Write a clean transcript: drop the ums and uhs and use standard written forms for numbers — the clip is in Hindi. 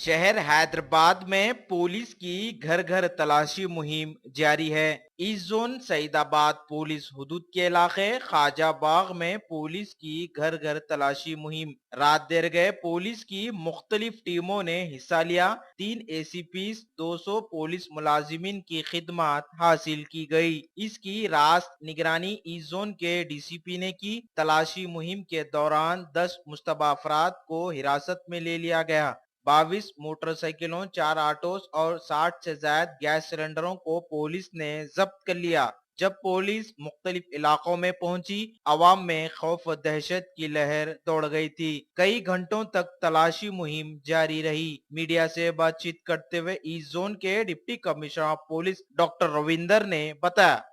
शहर हैदराबाद में पुलिस की घर घर तलाशी मुहिम जारी है। ईस्ट जोन सईदाबाद पुलिस हुदूद के इलाके ख्वाजाबाग में पुलिस की घर घर तलाशी मुहिम रात देर गए पुलिस की मुख्तलिफ टीमों ने हिस्सा लिया। 3 एसीपी 200 पुलिस मुलाजिमीन की खिदमत हासिल की गई। इसकी रास्त निगरानी ईस्ट जोन के डीसीपी ने की। तलाशी मुहिम के दौरान 10 मुश्तबा अफराद को हिरासत में ले लिया गया। 22 मोटरसाइकिलों, 4 ऑटोस और 60 से ज्यादा गैस सिलेंडरों को पुलिस ने जब्त कर लिया। जब पुलिस मुख्तलिफ इलाकों में पहुंची, अवाम में खौफ व दहशत की लहर दौड़ गई थी। कई घंटों तक तलाशी मुहिम जारी रही। मीडिया से बातचीत करते हुए ईस्ट जोन के deputy commissioner of police doctor Ravinder ने बताया।